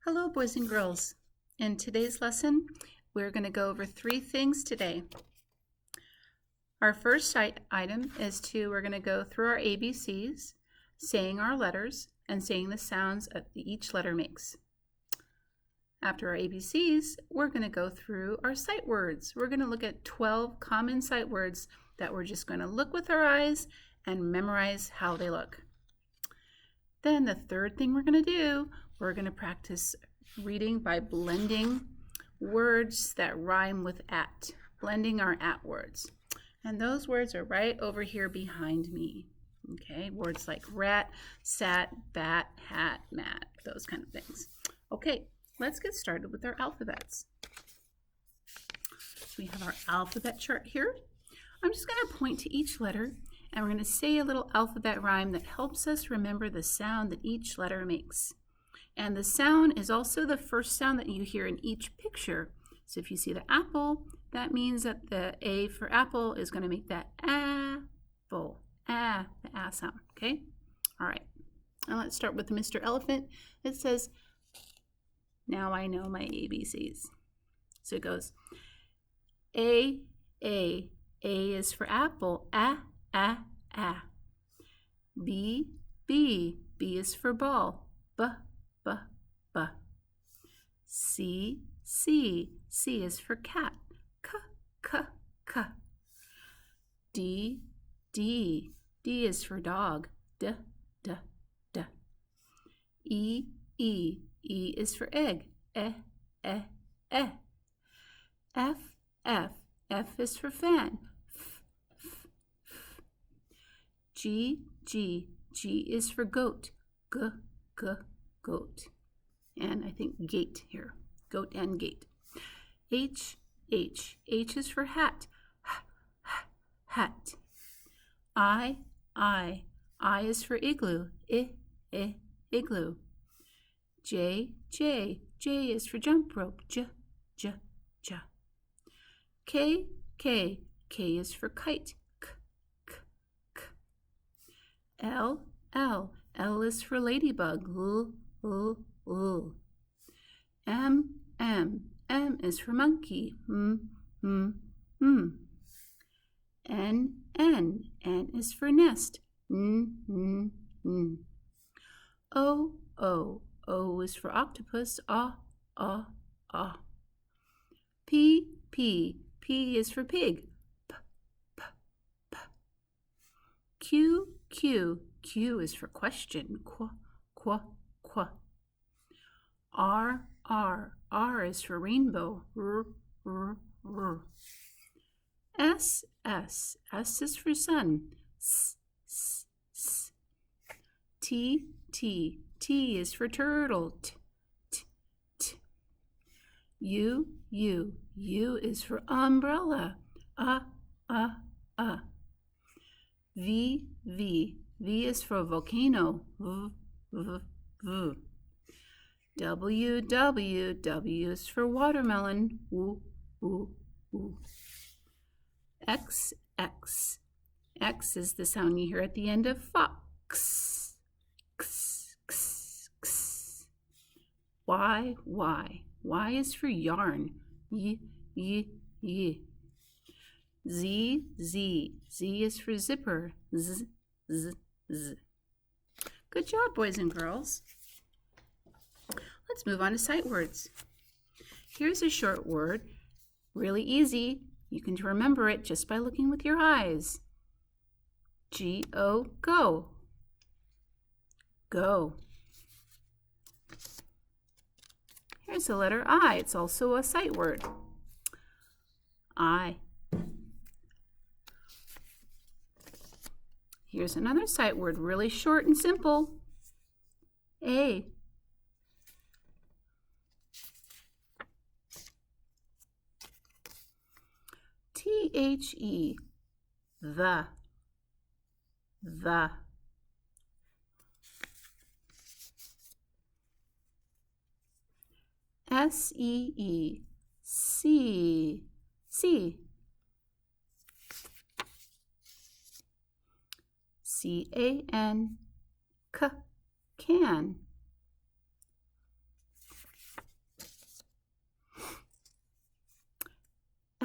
Hello, boys and girls. In today's lesson, we're going to go over 3 things today. Our first item is we're going to go through our ABCs, saying our letters, and saying the sounds that each letter makes. After our ABCs, we're going to go through our sight words. We're going to look at 12 common sight words that we're just going to look with our eyes and memorize how they look. Then the third thing we're going to do, we're going to practice reading by blending words that rhyme with at, blending our at words. And those words are right over here behind me. Okay, words like rat, sat, bat, hat, mat, those kind of things. Okay, let's get started with our alphabets. So we have our alphabet chart here. I'm just going to point to each letter and we're going to say a little alphabet rhyme that helps us remember the sound that each letter makes. And the sound is also the first sound that you hear in each picture. So if you see the apple, that means that the A for apple is going to make that apple, the A sound, okay? All right, now let's start with Mr. Elephant. It says, now I know my ABCs. So it goes, A is for apple, A. B is for ball, B. C is for cat, C. D is for dog, D. E is for egg, E. F is for fan, F. G is for goat, G. Goat. And I think gate here, goat and gate. H is for hat, hat. I is for igloo, igloo. J is for jump rope, J. K is for kite, K. L is for ladybug, L. M is for monkey, M. N is for nest, N. O is for octopus, A. P is for pig, P. Q is for question, Qu. R is for rainbow, R. S is for sun, S. T is for turtle, T. U is for umbrella, V is for volcano, V. W is for watermelon, W. X is the sound you hear at the end of fox, X. Y is for yarn, Y. Z is for zipper, Z. Good job, boys and girls. Let's move on to sight words. Here's a short word, really easy. You can remember it just by looking with your eyes. Go, go. Here's the letter I. It's also a sight word. I. Here's another sight word, really short and simple. A. The. The. See. See. Can. Can.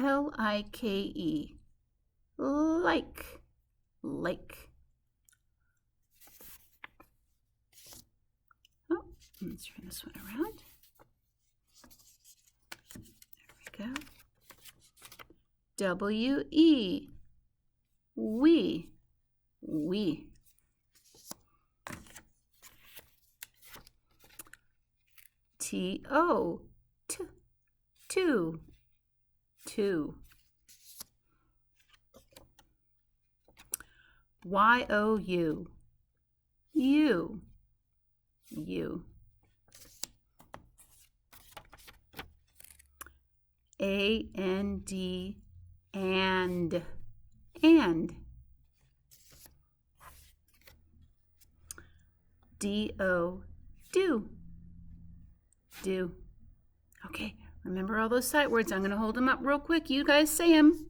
L-I-K-E. Like. Lake. Oh, let's turn this one around. There we go. W-E. We. We. T-O. T. Two. Two. Y-O-U. You. You. A-N-D. And. And. D-O. Do. Do. Okay, remember all those sight words. I'm going to hold them up real quick. You guys say them.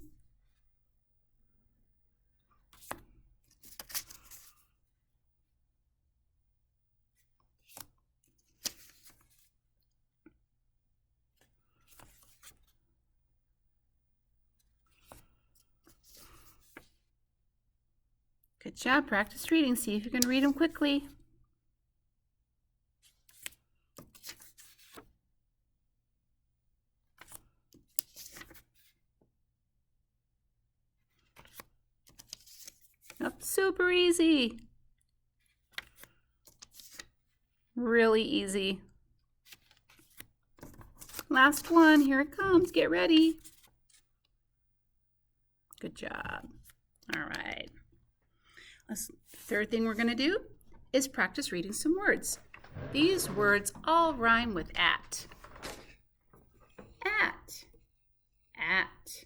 Good job. Practice reading. See if you can read them quickly. Oh, super easy. Really easy. Last one. Here it comes. Get ready. Good job. All right. Third thing we're going to do is practice reading some words. These words all rhyme with at. At. At.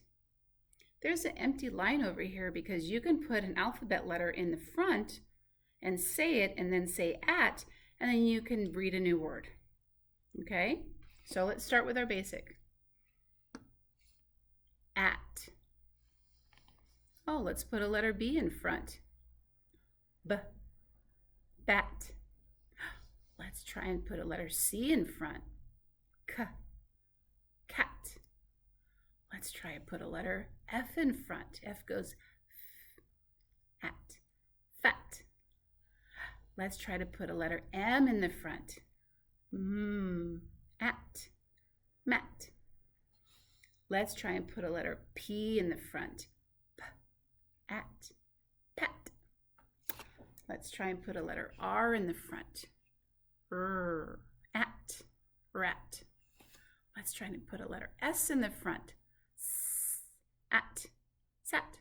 There's an empty line over here because you can put an alphabet letter in the front and say it and then say at, and then you can read a new word. Okay? So let's start with our basic. At. Oh, let's put a letter B in front. B. Bat. Let's try and put a letter C in front. K. Cat. Let's try and put a letter F in front. F goes at. Fat. Let's try to put a letter M in the front. At. Mat. Let's try and put a letter P in the front. P. At. Pat. Let's try and put a letter R in the front. At. Rat. Let's try and put a letter S in the front. At. Sat.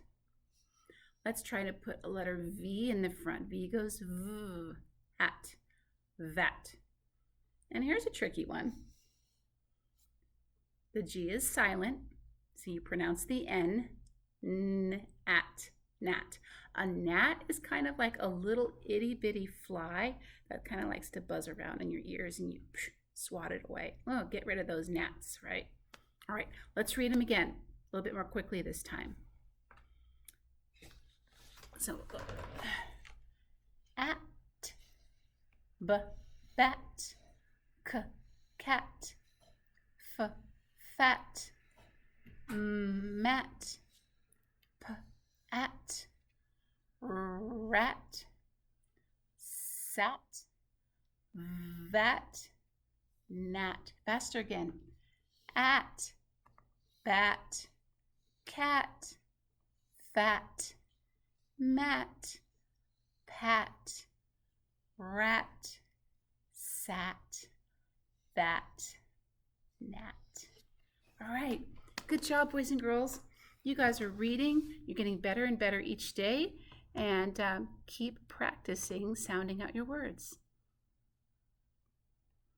Let's try to put a letter V in the front. V goes V. At. That. And here's a tricky one. The G is silent, so you pronounce the N. At. Gnat. A gnat is kind of like a little itty-bitty fly that kind of likes to buzz around in your ears and you swat it away. Oh, get rid of those gnats, right? All right, let's read them again, a little bit more quickly this time. So we'll go. At. B. Bat. K. Cat. F. Fat. Mat. P. At. Rat. Sat. That. Gnat. Faster again. At. Bat. Cat. Fat. Mat. Pat. Rat. Sat. That. Gnat. All right. Good job, boys and girls. You guys are reading. You're getting better and better each day. And keep practicing sounding out your words.